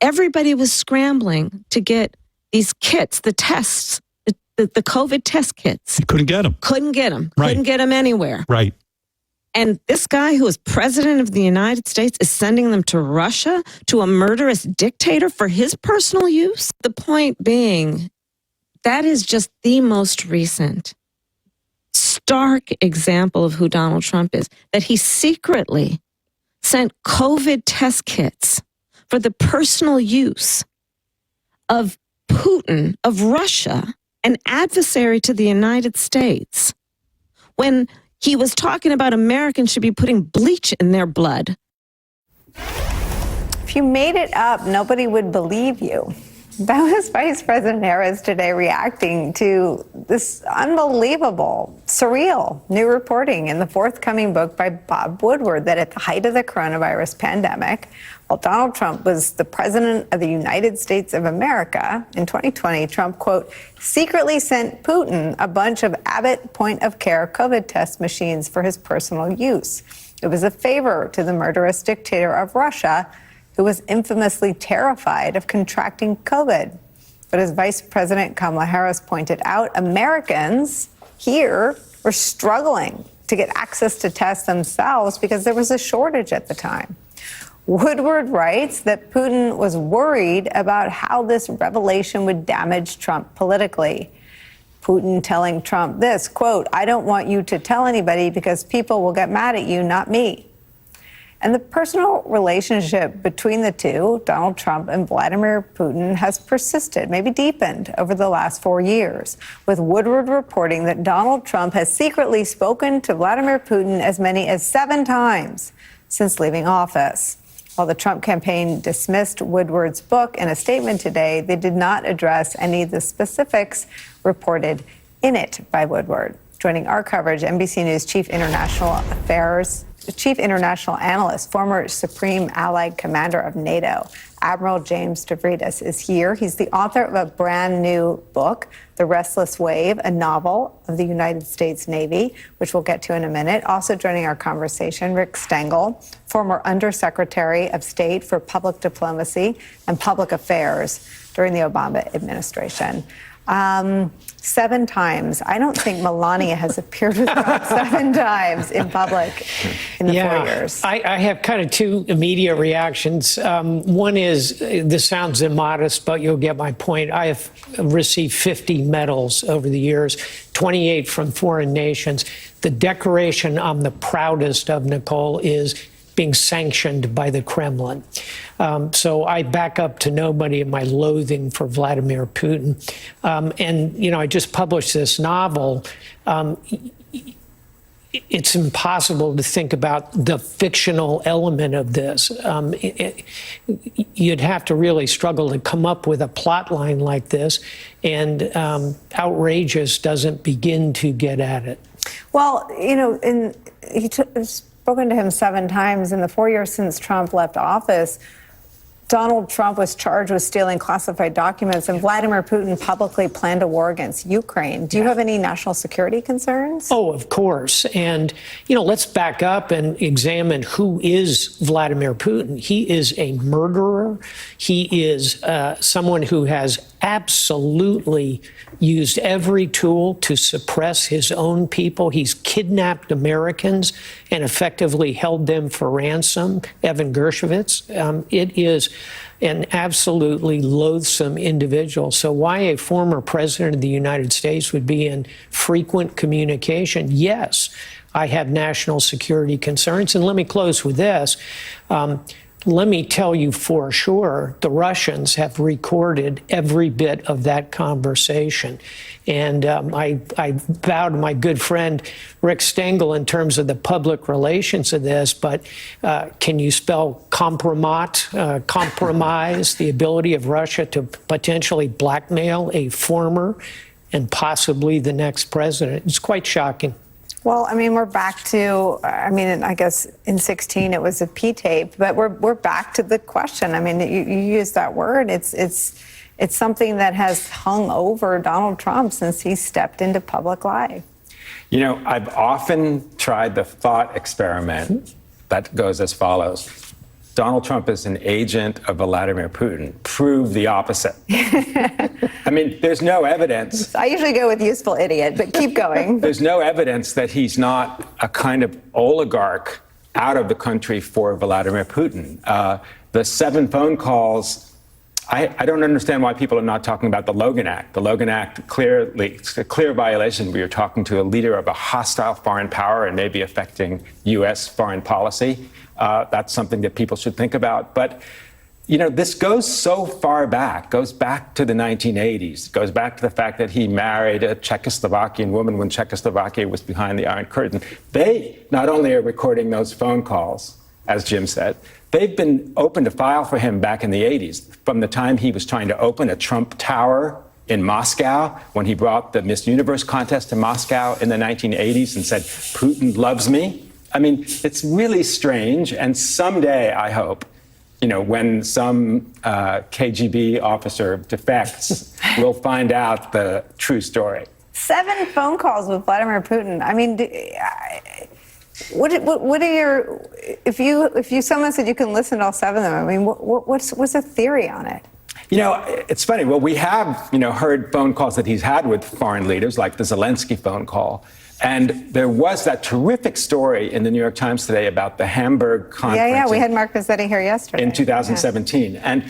everybody was scrambling to get these kits, the tests, the COVID test kits. You couldn't get them. Couldn't get them. Right. Couldn't get them anywhere. Right. And this guy who is president of the United States is sending them to Russia, to a murderous dictator for his personal use. The point being, that is just the most recent stark example of who Donald Trump is, that he secretly sent COVID test kits for the personal use of Putin, of Russia, an adversary to the United States, when he was talking about Americans should be putting bleach in their blood. If you made it up, nobody would believe you. That was Vice President Harris today reacting to this unbelievable, surreal new reporting in the forthcoming book by Bob Woodward that at the height of the coronavirus pandemic, while Donald Trump was the president of the United States of America in 2020, Trump, quote, secretly sent Putin a bunch of Abbott point-of-care COVID test machines for his personal use. It was a favor to the murderous dictator of Russia, who was infamously terrified of contracting COVID. But as Vice President Kamala Harris pointed out, Americans here were struggling to get access to tests themselves because there was a shortage at the time. Woodward writes that Putin was worried about how this revelation would damage Trump politically. Putin telling Trump this, quote, I don't want you to tell anybody because people will get mad at you, not me. And the personal relationship between the two, Donald Trump and Vladimir Putin, has persisted, maybe deepened, over the last 4 years, with Woodward reporting that Donald Trump has secretly spoken to Vladimir Putin as many as 7 times since leaving office. While the Trump campaign dismissed Woodward's book in a statement today, they did not address any of the specifics reported in it by Woodward. Joining our coverage, NBC News Chief International Analyst, former Supreme Allied Commander of NATO, Admiral James Stavridis, is here. He's the author of a brand new book, The Restless Wave, a novel of the United States Navy, which we'll get to in a minute. Also joining our conversation, Rick Stengel, former Undersecretary of State for Public Diplomacy and Public Affairs during the Obama administration. 7 times. I don't think Melania has appeared with Trump 7 times in public in the 4 years. I have kind of 2 immediate reactions. One is, this sounds immodest, but you'll get my point. I have received 50 medals over the years, 28 from foreign nations. The decoration I'm the proudest of, Nicole, is being sanctioned by the Kremlin. So I back up to nobody in my loathing for Vladimir Putin. And, you know, I just published this novel. It's impossible to think about the fictional element of this. You'd have to really struggle to come up with a plot line like this, and outrageous doesn't begin to get at it. Well, you know, spoken to him 7 times in the 4 years since Trump left office. Donald Trump was charged with stealing classified documents, and Vladimir Putin publicly planned a war against Ukraine. Do you have any national security concerns? Oh, of course. And, you know, let's back up and examine who is Vladimir Putin. He is a murderer. He is someone who has absolutely used every tool to suppress his own people. He's kidnapped Americans and effectively held them for ransom. Evan Gershkovich. It is an absolutely loathsome individual. So why a former president of the United States would be in frequent communication? Yes, I have national security concerns. And let me close with this. Let me tell you for sure, the Russians have recorded every bit of that conversation. And I bow to my good friend Rick Stengel in terms of the public relations of this, but can you spell compromise, the ability of Russia to potentially blackmail a former and possibly the next president? It's quite shocking. Well, I mean, we're back to, I guess in 2016 it was a P-tape, but we're back to the question. I mean, you use that word. It's something that has hung over Donald Trump since he stepped into public life. You know, I've often tried the thought experiment that goes as follows. Donald Trump is an agent of Vladimir Putin. Prove the opposite. I mean, there's no evidence. I usually go with useful idiot, but keep going. There's no evidence that he's not a kind of oligarch out of the country for Vladimir Putin. The 7 phone calls, I don't understand why people are not talking about the Logan Act. The Logan Act, clearly, it's a clear violation. We are talking to a leader of a hostile foreign power and maybe affecting U.S. foreign policy. That's something that people should think about. But, you know, this goes so far back, goes back to the 1980s, goes back to the fact that he married a Czechoslovakian woman when Czechoslovakia was behind the Iron Curtain. They not only are recording those phone calls, as Jim said, they've been open to file for him back in the 80s, from the time he was trying to open a Trump Tower in Moscow, when he brought the Miss Universe contest to Moscow in the 1980s and said, Putin loves me. I mean, it's really strange. And someday, I hope, you know, when some KGB officer defects, we'll find out the true story. 7 phone calls with Vladimir Putin. I mean, what are your, if you someone said you can listen to all 7 of them, I mean, what's the theory on it? You know, it's funny. Well, we have, you know, heard phone calls that he's had with foreign leaders, like the Zelensky phone call. And there was that terrific story in the New York Times today about the Hamburg conference. Yeah, we had Mark Mazzetti here yesterday. In 2017. Yeah. And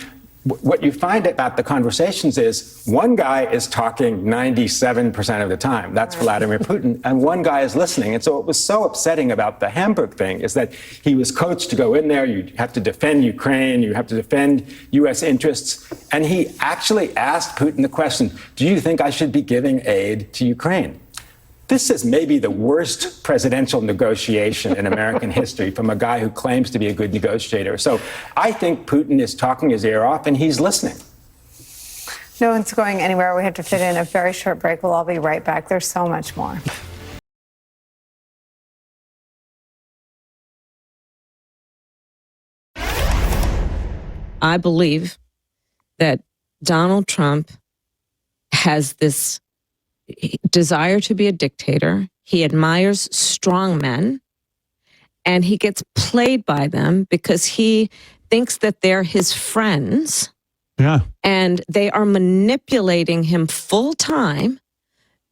what you find about the conversations is one guy is talking 97% of the time. That's Vladimir Putin. And one guy is listening. And so what was so upsetting about the Hamburg thing is that he was coached to go in there. You have to defend Ukraine. You have to defend U.S. interests. And he actually asked Putin the question, do you think I should be giving aid to Ukraine? This is maybe the worst presidential negotiation in American history from a guy who claims to be a good negotiator. So I think Putin is talking his ear off and he's listening. No one's going anywhere. We have to fit in a very short break. We'll all be right back. There's so much more. I believe that Donald Trump has this desire to be a dictator. He admires strong men, and he gets played by them because he thinks that they're his friends. Yeah. And they are manipulating him full time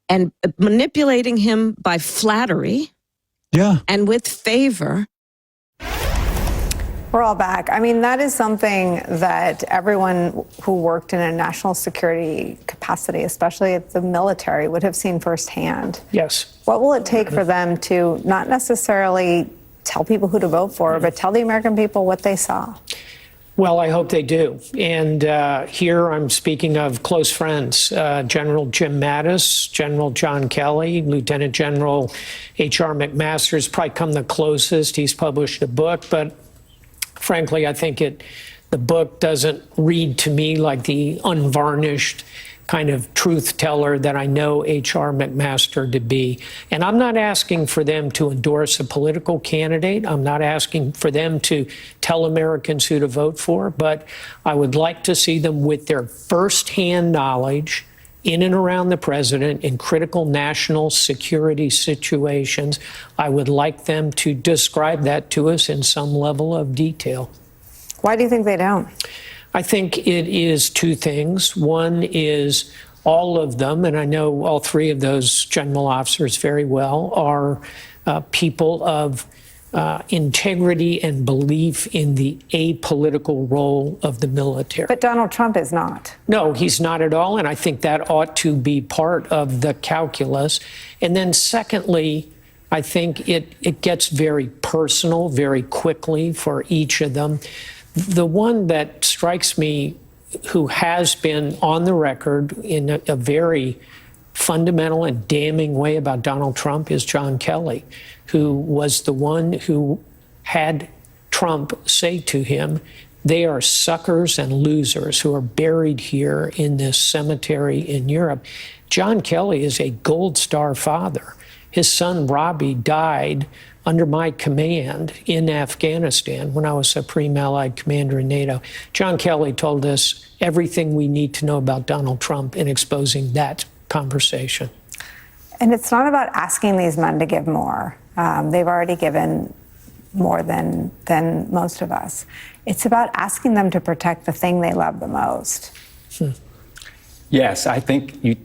and manipulating him by flattery. Yeah. And with favor. We're all back. I mean, that is something that everyone who worked in a national security capacity, especially at the military, would have seen firsthand. Yes. What will it take for them to not necessarily tell people who to vote for, but tell the American people what they saw? Well, I hope they do. And here I'm speaking of close friends, General Jim Mattis, General John Kelly, Lieutenant General H.R. McMaster has probably come the closest. He's published a book, but frankly, I think the book doesn't read to me like the unvarnished kind of truth teller that I know H.R. McMaster to be. And I'm not asking for them to endorse a political candidate. I'm not asking for them to tell Americans who to vote for, but I would like to see them with their firsthand knowledge in and around the president in critical national security situations. I would like them to describe that to us in some level of detail. Why do you think they don't? I think it is 2 things. One is all of them, and I know all 3 of those general officers very well, are people of integrity and belief in the apolitical role of the military. But Donald Trump is not. No, he's not at all, and I think that ought to be part of the calculus. And then secondly, I think it gets very personal very quickly for each of them. The one that strikes me, who has been on the record in a very fundamental and damning way about Donald Trump, is John Kelly, who was the one who had Trump say to him, they are suckers and losers who are buried here in this cemetery in Europe. John Kelly is a Gold Star father. His son, Robbie, died under my command in Afghanistan when I was Supreme Allied Commander in NATO. John Kelly told us everything we need to know about Donald Trump in exposing that conversation. And it's not about asking these men to give more. They've already given more than most of us. It's about asking them to protect the thing they love the most. Yes, I think you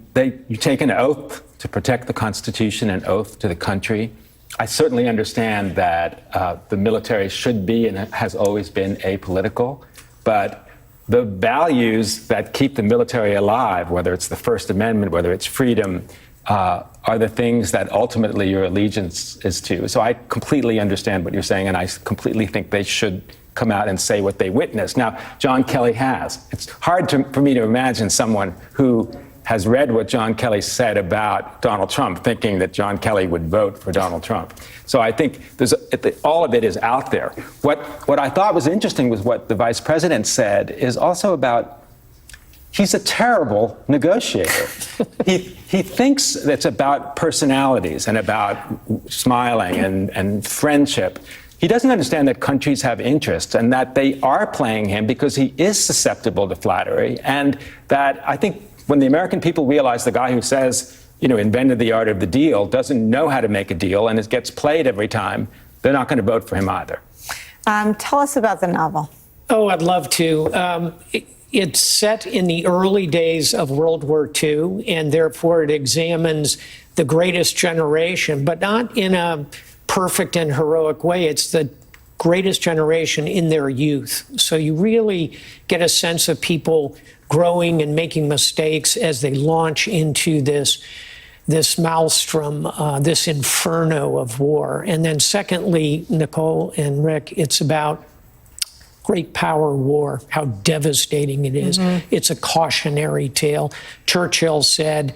take an oath to protect the Constitution, an oath to the country. I certainly understand that the military should be and has always been apolitical, but the values that keep the military alive, whether it's the First Amendment, whether it's freedom, are the things that ultimately your allegiance is to. So I completely understand what you're saying, and I completely think they should come out and say what they witnessed. Now, John Kelly has. It's hard for me to imagine someone who has read what John Kelly said about Donald Trump, thinking that John Kelly would vote for Donald Trump. So I think all of it is out there. What I thought was interesting was what the vice president said is also about, he's a terrible negotiator. He thinks it's about personalities and about smiling and friendship. He doesn't understand that countries have interests and that they are playing him because he is susceptible to flattery. And that I think when the American people realize the guy who says, invented the art of the deal doesn't know how to make a deal and it gets played every time, they're not going to vote for him either. Tell us about the novel. Oh, I'd love to. It's set in the early days of World War II, and therefore it examines the greatest generation, but not in a perfect and heroic way. It's the greatest generation in their youth. So you really get a sense of people growing and making mistakes as they launch into this maelstrom, this inferno of war. And then secondly, Nicole and Rick, it's about great power war, how devastating it is. It's a cautionary tale. Churchill said,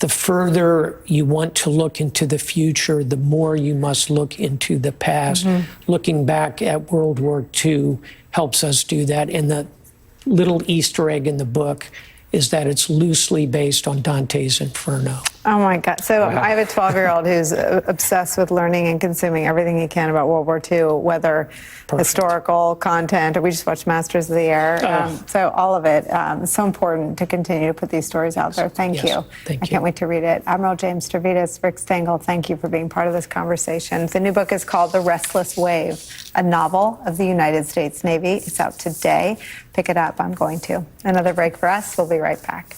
the further you want to look into the future, the more you must look into the past. Looking back at World War II helps us do that. And the little Easter egg in the book is that it's loosely based on Dante's Inferno. Oh my God. So I have a 12-year-old who's obsessed with learning and consuming everything he can about World War II, whether historical content, or we just watched Masters of the Air. So all of it. It's so important to continue to put these stories out there. Thank you. Thank I can't wait to read it. Admiral James Stavridis, Rick Stengel, thank you for being part of this conversation. The new book is called The Restless Wave, a novel of the United States Navy. It's out today. Pick it up. I'm going to. Another break for us. We'll be right back.